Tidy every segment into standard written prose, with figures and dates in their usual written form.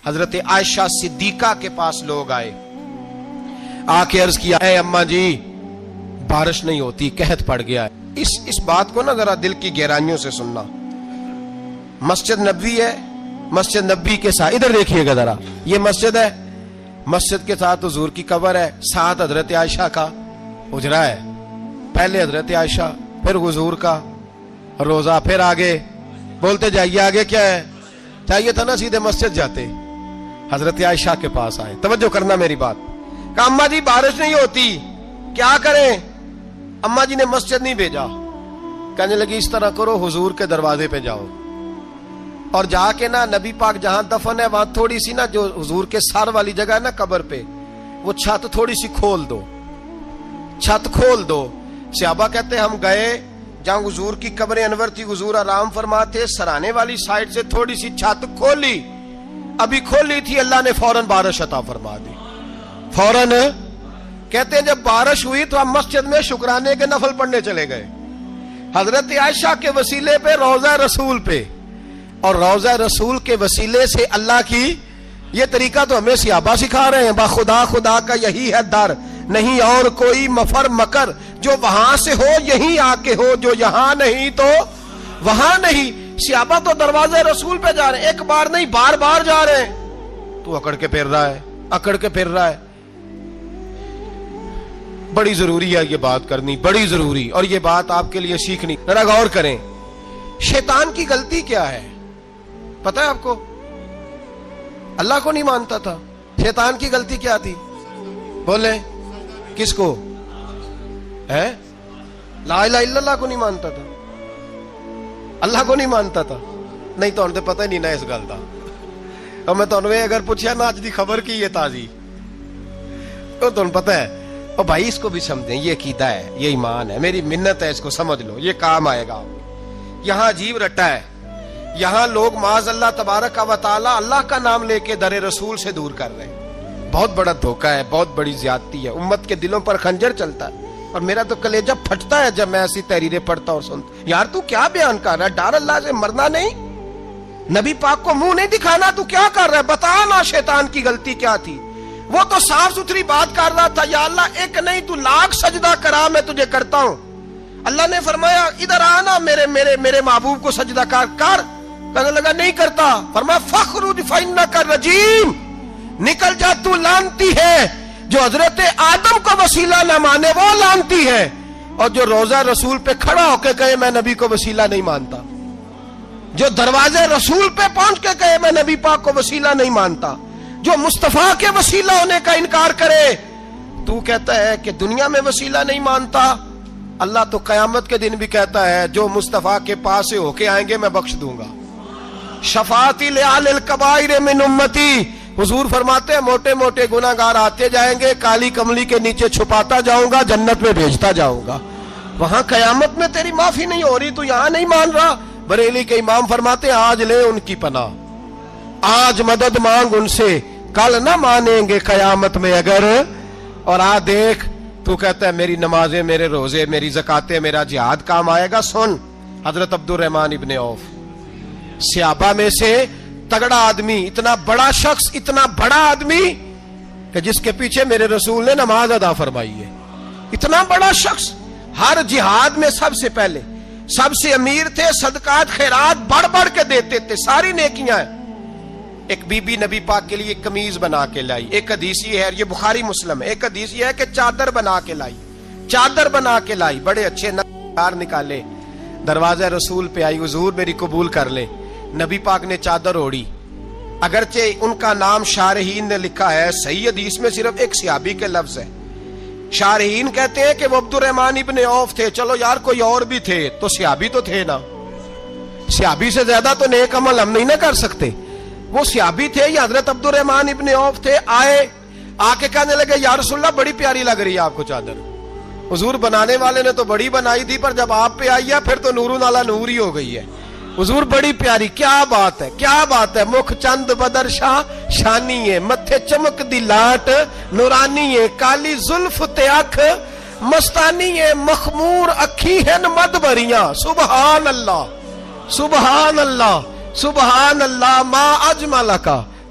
حضرت عائشہ صدیقہ کے پاس لوگ آئے, آکے عرض کیا اے اماں جی بارش نہیں ہوتی, قحط پڑ گیا ہے. اس بات کو نا ذرا دل کی گہرائیوں سے سننا. مسجد نبوی ہے, مسجد نبوی کے ساتھ ادھر دیکھیے گا ذرا, یہ مسجد ہے, مسجد کے ساتھ حضور کی قبر ہے, ساتھ حضرت عائشہ کا حجرہ ہے. پہلے حضرت عائشہ, پھر حضور کا روزہ, پھر آگے بولتے جائیے آگے کیا ہے. چاہیے تھا نا سیدھے مسجد جاتے, حضرت عائشہ کے پاس آئے. توجہ کرنا میری بات. کہا اماں جی بارش نہیں ہوتی, کیا کریں؟ اماں جی نے مسجد نہیں بھیجا, کہنے لگی اس طرح کرو حضور کے دروازے پہ جاؤ اور جا کے نا نبی پاک جہاں دفن ہے وہاں تھوڑی سی نا جو حضور کے سر والی جگہ ہے نا قبر پہ, وہ چھت تھوڑی سی کھول دو, چھت کھول دو. صحابہ کہتے ہم گئے جہاں حضور کی قبر انور تھی, حضور آرام فرماتے, سرانے والی سائڈ سے تھوڑی سی چھت کھولی, ابھی کھولی تھی اللہ نے فوراً بارش عطا فرما دی. فوراً کہتے ہیں جب بارش ہوئی تو ہم مسجد میں شکرانے کے نفل پڑھنے چلے گئے, حضرت عائشہ کے وسیلے پہ روضہ رسول پہ, اور روضہ رسول کے وسیلے سے اللہ کی یہ طریقہ تو ہمیں صحابہ سکھا رہے ہیں. با خدا خدا کا یہی ہے در, نہیں اور کوئی مفر مکر, جو وہاں سے ہو یہیں آ کے ہو, جو یہاں نہیں تو وہاں نہیں. صحابہ تو دروازے رسول پہ جا رہے ہیں, ایک بار نہیں بار بار جا رہے ہیں. تو اکڑ کے پھر رہا ہے, اکڑ کے پھر رہا ہے. بڑی ضروری ہے یہ بات کرنی, بڑی ضروری, اور یہ بات آپ کے لیے سیکھنی. ذرا غور کریں, شیطان کی غلطی کیا ہے پتہ ہے آپ کو؟ اللہ کو نہیں مانتا تھا. شیطان کی غلطی کیا تھی بولے؟ کس کو ہے؟ لا الہ الا اللہ کو نہیں مانتا تھا, اللہ کو نہیں مانتا تھا. نہیں تو انہیں پتہ ہی نہیں نا اس گل کا. اور میں تو اگر پوچھا نا اج دی خبر کی یہ تازی, تو تمہیں پتہ ہے اور بھائی اس کو بھی سمجھیں, یہ عقیدہ ہے, یہ ایمان ہے, میری منت ہے, اس کو سمجھ لو, یہ کام آئے گا. یہاں عجیب رٹا ہے, یہاں لوگ معاذ اللہ تبارک و تعالی اللہ کا نام لے کے در رسول سے دور کر رہے ہیں. بہت بڑا دھوکہ ہے, بہت بڑی زیادتی ہے, امت کے دلوں پر خنجر چلتا ہے. اور میرا تو کلیجہ پھٹتا ہے جب میں ایسی تحریریں پڑھتا اور سنتا. یار تو کیا بیان کر رہا ہے؟ ڈر اللہ سے مرنا نہیں, نبی پاک کو منہ نہیں دکھانا, تو کیا کر رہا ہے؟ بتا نا شیطان کی غلطی کیا تھی. وہ تو صاف ستھری بات کر رہا تھا, یا اللہ ایک نہیں تو لاکھ سجدہ کرا میں تجھے کرتا ہوں. اللہ نے فرمایا ادھر آنا, میرے محبوب کو سجدہ کر. کہنے لگا نہیں کرتا. فرمایا فخرج فإنک رجیم, نکل جا تو لانتی ہے. جو حضرت آدم کو وسیلہ نہ مانے وہ لانتی ہے, اور جو روضہ رسول پہ کھڑا ہو کے کہے میں نبی کو وسیلہ نہیں مانتا, جو دروازے رسول پہ پہنچ کے کہے میں نبی پاک کو وسیلہ نہیں مانتا, جو مصطفیٰ کے وسیلہ ہونے کا انکار کرے, تو کہتا ہے کہ دنیا میں وسیلہ نہیں مانتا. اللہ تو قیامت کے دن بھی کہتا ہے جو مصطفیٰ کے پاس سے ہو کے آئیں گے میں بخش دوں گا. شفاعتی لآل الکبائر من امتی, حضور فرماتے ہیں موٹے موٹے گناہگار آتے جائیں گے, کالی کملی کے نیچے چھپاتا جاؤں گا, جنت میں بھیجتا جاؤں گا. وہاں قیامت میں تیری معافی نہیں ہو رہی, تو یہاں نہیں مان رہا. بریلی کے امام فرماتے ہیں آج لے ان کی پناہ, آج مدد مانگ ان سے, کل نہ مانیں گے قیامت میں اگر. اور دیکھ تو کہتا ہے میری نمازیں, میرے روزے, میری زکاتیں, میرا جہاد کام آئے گا. سن, حضرت عبد الرحمن ابن عوف صحابہ میں سے تگڑا آدمی, اتنا بڑا شخص, اتنا بڑا آدمی کہ جس کے پیچھے میرے رسول نے نماز ادا فرمائی ہے. اتنا بڑا شخص, ہر جہاد میں سب سے پہلے, سب سے امیر تھے, صدقات خیرات بڑھ بڑھ کے دیتے تھے, ساری نیکیاں ہیں. ایک بی بی نبی پاک کے لیے قمیض بنا کے لائی. ایک حدیث یہ ہے, یہ بخاری مسلم ہے, ایک حدیث یہ ہے کہ چادر بنا کے لائی, چادر بنا کے لائی, بڑے اچھے نقار نکالے, دروازہ رسول پہ آئی, حضور میری قبول کر لے. نبی پاک نے چادر اوڑی, اگرچہ ان کا نام شارحین نے لکھا ہے, صحیح حدیث میں صرف ایک صحابی کے لفظ ہے. شارحین کہتے ہیں کہ وہ عبد الرحمن ابن عوف تھے. چلو یار کوئی اور بھی تھے تو صحابی تو تھے نا, صحابی سے زیادہ تو نیک عمل ہم نہیں نہ کر سکتے. وہ صحابی تھے یا حضرت عبد الرحمن ابن عوف تھے. آئے, آ کے کہنے لگے یا رسول اللہ بڑی پیاری لگ رہی ہے آپ کو چادر. حضور بنانے والے نے تو بڑی بنائی تھی, پر جب آپ پہ آئی ہے پھر تو نورون علی نور ہی ہو گئی ہے. حضور بڑی پیاری, کیا بات ہے, کیا بات ہے. مکھ چند بدر شاہ شانی ہے, متھے چمک دی لاٹ نورانی ہے, کالی زلف تے اکھ مستانی ہے, مخمور اکھی ہیں مد بھریاں. سبحان اللہ, سبحان اللہ, سبحان اللہ. ما اجملک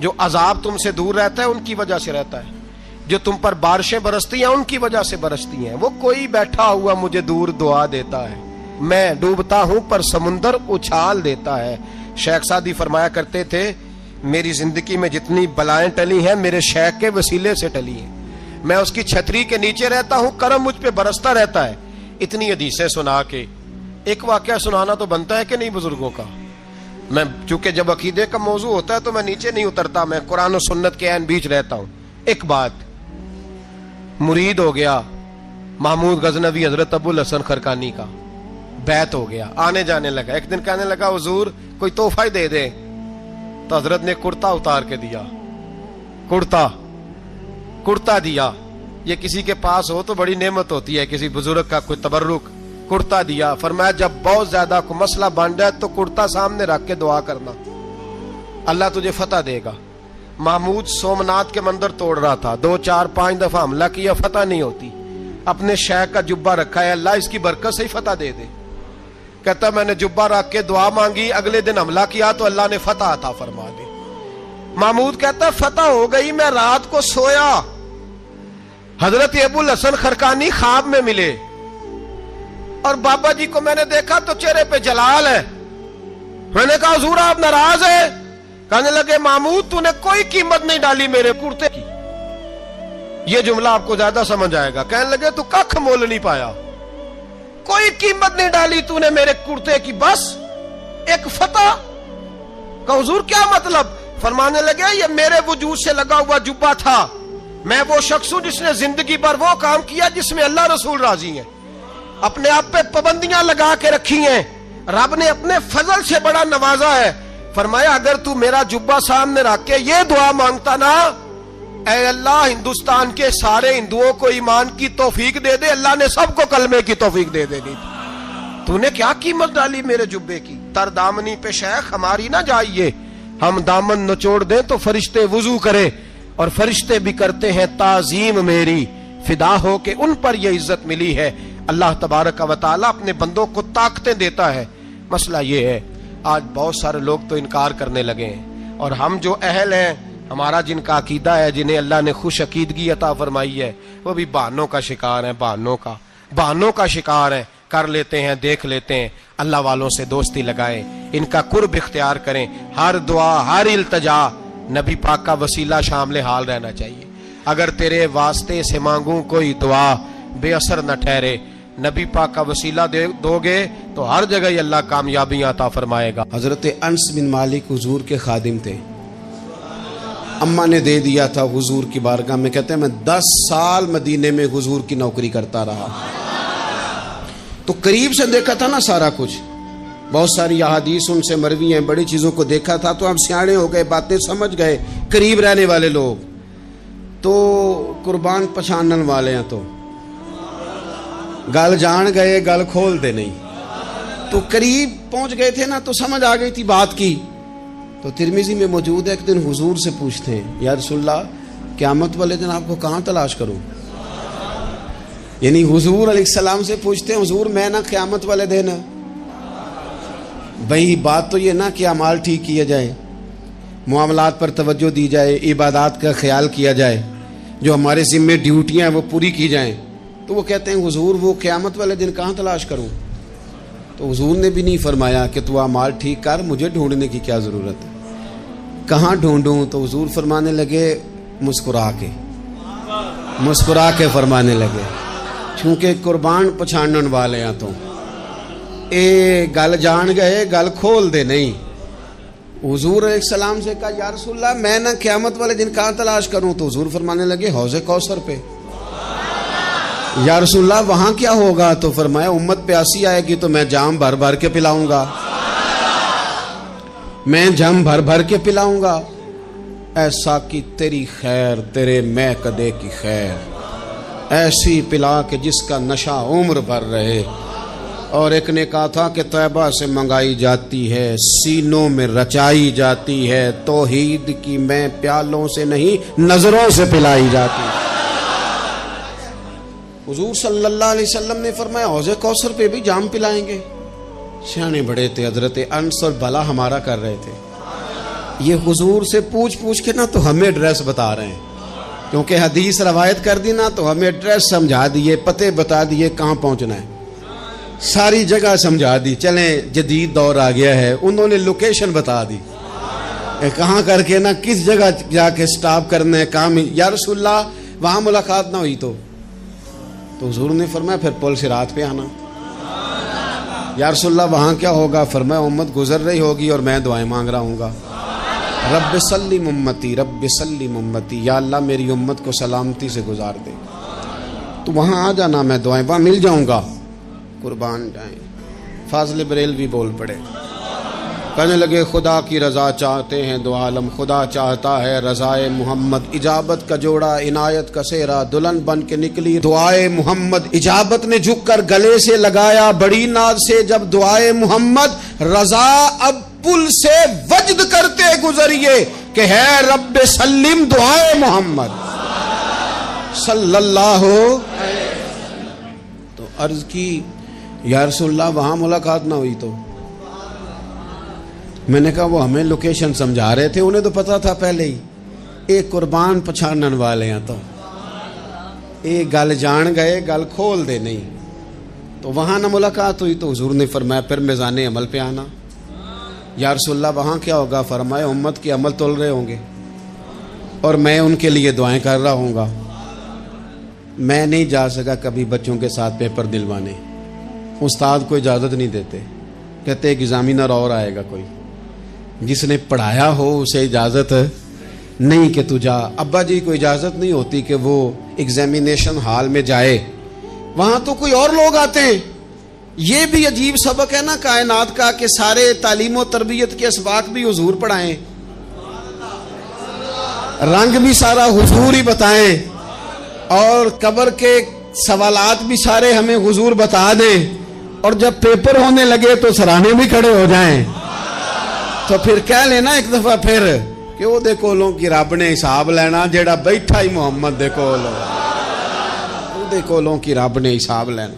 جو عذاب تم سے دور رہتا ہے ان کی وجہ سے رہتا ہے، جو تم پر بارشیں برستی ہیں ان کی وجہ سے برستی ہیں۔ وہ کوئی بیٹھا ہوا مجھے دور دعا دیتا ہے، میں ڈوبتا ہوں پر سمندر اچھال دیتا ہے۔ شیخ سعدی فرمایا کرتے تھے میری زندگی میں جتنی بلائیں ٹلی ہیں میرے شیخ کے وسیلے سے ٹلی ہیں، میں اس کی چھتری کے نیچے رہتا ہوں، کرم مجھ پہ برستا رہتا ہے۔ اتنی حدیثیں سنا کے ایک واقعہ سنانا تو بنتا ہے کہ نہیں بزرگوں کا؟ میں چونکہ جب عقیدے کا موضوع ہوتا ہے تو میں نیچے نہیں اترتا، میں قرآن و سنت کے عین بیچ رہتا ہوں۔ ایک بات، مرید ہو گیا محمود غزنوی حضرت ابو الحسن خرقانی کا، بیعت ہو گیا، آنے جانے لگا۔ ایک دن کہنے لگا حضور کوئی تحفہ ہی دے دے، تو حضرت نے کرتا اتار کے دیا، کرتا دیا۔ یہ کسی کے پاس ہو تو بڑی نعمت ہوتی ہے، کسی بزرگ کا کوئی تبرک، کرتا دیا۔ فرمایا جب بہت زیادہ کوئی مسئلہ بن جائے تو کرتا سامنے رکھ کے دعا کرنا، اللہ تجھے فتح دے گا۔ محمود سومناتھ کے مندر توڑ رہا تھا، 2 4 5 دفعہ حملہ کیا، فتح نہیں ہوتی۔ اپنے شیخ کا جبہ رکھا ہے، اللہ اس کی برکت سے ہی فتح دے دے۔ کہتا میں نے جبہ رکھ کے دعا مانگی، اگلے دن حملہ کیا تو اللہ نے فتح عطا فرما دی۔ محمود کہتا فتح ہو گئی، میں رات کو سویا، حضرت ابو الحسن خرقانی خواب میں ملے، اور بابا جی کو میں نے دیکھا تو چہرے پہ جلال ہے۔ میں نے کہا حضور آپ ناراض ہیں؟ کہنے لگے محمود تو نے کوئی قیمت نہیں ڈالی میرے کرتے کی۔ یہ جملہ آپ کو زیادہ سمجھ آئے گا۔ کہنے لگے تو ککھ مول نہیں پایا، کوئی قیمت نہیں ڈالی تو نے میرے کرتے کی، بس ایک فتح۔ کہ حضور کیا مطلب؟ فرمانے لگے یہ میرے وجود سے لگا ہوا جبہ تھا، میں وہ شخص ہوں جس نے زندگی بھر وہ کام کیا جس میں اللہ رسول راضی ہیں، اپنے آپ پہ پابندیاں لگا کے رکھی ہیں، رب نے اپنے فضل سے بڑا نوازا ہے۔ فرمایا اگر تو میرا جبہ سامنے رکھ کے یہ دعا مانگتا نا، اے اللہ ہندوستان کے سارے ہندوؤں کو ایمان کی توفیق دے دے، اللہ نے سب کو کلمے کی توفیق دے دینی تھی۔ تو نے کیا قیمت ڈالی میرے جبے کی؟ تر دامنی پہ شیخ ہماری نہ جائیے، ہم دامن نچوڑ دیں تو فرشتے وضو کرے، اور فرشتے بھی کرتے ہیں تعظیم میری، فدا ہو کے ان پر یہ عزت ملی ہے۔ اللہ تبارک و تعالی اپنے بندوں کو طاقتیں دیتا ہے۔ مسئلہ یہ ہے آج بہت سارے لوگ تو انکار کرنے لگے ہیں، اور ہم جو اہل ہیں، ہمارا جن کا عقیدہ ہے، جنہیں اللہ نے خوش عقیدگی عطا فرمائی ہے، وہ بھی بہانوں کا شکار ہیں، بہانوں کا شکار ہیں، کر لیتے ہیں، دیکھ لیتے ہیں۔ اللہ والوں سے دوستی لگائیں، ان کا قرب اختیار کریں، ہر دعا ہر التجا نبی پاک کا وسیلہ شامل حال رہنا چاہیے۔ اگر تیرے واسطے سے مانگوں کوئی دعا بے اثر نہ ٹھہرے، نبی پاک کا وسیلہ دو گے تو ہر جگہ ہی اللہ کامیابیاں عطا فرمائے گا۔ حضرت انس بن مالک حضور کے خادم تھے، اماں نے دے دیا تھا حضور کی بارگاہ میں، کہتے ہیں میں 10 سال مدینے میں حضور کی نوکری کرتا رہا، تو قریب سے دیکھا تھا نا سارا کچھ، بہت ساری احادیث ان سے مروی ہیں، بڑی چیزوں کو دیکھا تھا، تو ہم سیانے ہو گئے، باتیں سمجھ گئے، قریب رہنے والے لوگ تو قربان پچھانن والے ہیں، تو گل جان گئے گل کھول دے نہیں، تو قریب پہنچ گئے تھے نا، تو سمجھ آ گئی تھی بات کی۔ تو ترمذی میں موجود ہے، ایک دن حضور سے پوچھتے ہیں یا رسول اللہ قیامت والے دن آپ کو کہاں تلاش کروں؟ یعنی حضور علیہ السلام سے پوچھتے ہیں حضور میں نا قیامت والے دن، بھئی بات تو یہ نا کہ اعمال ٹھیک کیا جائے، معاملات پر توجہ دی جائے، عبادات کا خیال کیا جائے، جو ہمارے ذمہ ڈیوٹیاں ہیں وہ پوری کی جائیں۔ تو وہ کہتے ہیں حضور وہ قیامت والے دن کہاں تلاش کروں؟ تو حضور نے بھی نہیں فرمایا کہ تو اعمال ٹھیک کر، مجھے ڈھونڈنے کی کیا ضرورت ہے، کہاں ڈھونڈوں؟ تو حضور فرمانے لگے مسکرا کے فرمانے لگے، چونکہ قربان پچھانن والے ہیں، تو اے گل جان گئے گل کھول دے نہیں۔ حضور علیہ السلام سے کہا یا رسول اللہ میں نہ قیامت والے دن کہاں تلاش کروں؟ تو حضور فرمانے لگے حوض کوثر پہ۔ یا رسول اللہ وہاں کیا ہوگا؟ تو فرمایا امت پیاسی آئے گی تو میں جام بھر بھر کے پلاؤں گا، میں جام بھر بھر کے پلاؤں گا۔ ایسا کہ تیری خیر تیرے میں کدے کی خیر، ایسی پلا کہ جس کا نشہ عمر بھر رہے۔ اور ایک نے کہا تھا کہ طیبہ سے منگائی جاتی ہے، سینوں میں رچائی جاتی ہے، توحید کی میں پیالوں سے نہیں نظروں سے پلائی جاتی ہے۔ حضور صلی اللہ علیہ وسلم نے فرمایا حوض کوثر پہ بھی جام پلائیں گے۔ سیانے بڑے تھے حضرت انس، اور بھلا ہمارا کر رہے تھے۔ یہ حضور سے پوچھ پوچھ کے نا تو ہمیں ایڈریس بتا رہے ہیں، کیونکہ حدیث روایت کر دی نا تو ہمیں ایڈریس سمجھا دیے، پتے بتا دیے کہاں پہنچنا ہے، ساری جگہ سمجھا دی۔ چلیں جدید دور آ گیا ہے، انہوں نے لوکیشن بتا دی کہاں کر کے نا کس جگہ جا کے سٹاپ کرنا ہے کام۔ یا رسول اللہ وہاں ملاقات نہ ہوئی تو حضور نے فرمایا پھر پل صراط پہ آنا۔ یا رسول اللہ وہاں کیا ہوگا؟ فرمایا امت گزر رہی ہوگی اور میں دعائیں مانگ رہا ہوں گا، رب سلم امتی، رب سلم امتی، یا اللہ میری امت کو سلامتی سے گزار دے۔ تو وہاں آ جانا، میں دعائیں وہاں مل جاؤں گا، قربان جائیں۔ فاضل بریلوی بول پڑے، کہنے لگے خدا کی رضا چاہتے ہیں دو عالم، خدا چاہتا ہے رضائے محمد، اجابت کا جوڑا عنایت کا سہرا، دلہن بن کے نکلی دعائے محمد، اجابت نے جھک کر گلے سے لگایا بڑی ناز سے جب دعائے محمد، رضا اب پل سے وجد کرتے گزریے کہ ہے رب سلم دعائے محمد صلی اللہ تو عرض کی یا رسول اللہ وہاں ملاقات نہ ہوئی تو؟ میں نے کہا وہ ہمیں لوکیشن سمجھا رہے تھے، انہیں تو پتا تھا پہلے ہی، ایک قربان پچھانن والے ہیں تو ایک گل جان گئے گل کھول دے نہیں، تو وہاں نہ ملاقات ہوئی تو حضور نے فرمایا پھر میزان عمل پہ آنا۔ یا رسول اللہ وہاں کیا ہوگا؟ فرمایا امت کے عمل تول رہے ہوں گے اور میں ان کے لیے دعائیں کر رہا ہوں گا۔ میں نہیں جا سکا کبھی بچوں کے ساتھ پیپر دلوانے، استاد کو اجازت نہیں دیتے، کہتے ایگزامینر اور آئے گا کوئی، جس نے پڑھایا ہو اسے اجازت نہیں کہ تو جا۔ ابا جی کو اجازت نہیں ہوتی کہ وہ ایگزامینیشن ہال میں جائے، وہاں تو کوئی اور لوگ آتے ہیں۔ یہ بھی عجیب سبق ہے نا کائنات کا کہ سارے تعلیم و تربیت کے اسباق بھی حضور پڑھائیں، رنگ بھی سارا حضور ہی بتائیں، اور قبر کے سوالات بھی سارے ہمیں حضور بتا دیں، اور جب پیپر ہونے لگے تو سرانے بھی کھڑے ہو جائیں۔ تو پھر کہہ لینا ایک دفعہ پھر کہ وہ دے کولوں کی رب نے حساب لینا، جیڑا بیٹھا ہی محمد دے کولوں، وہ دے کولوں کی رب نے حساب لینا۔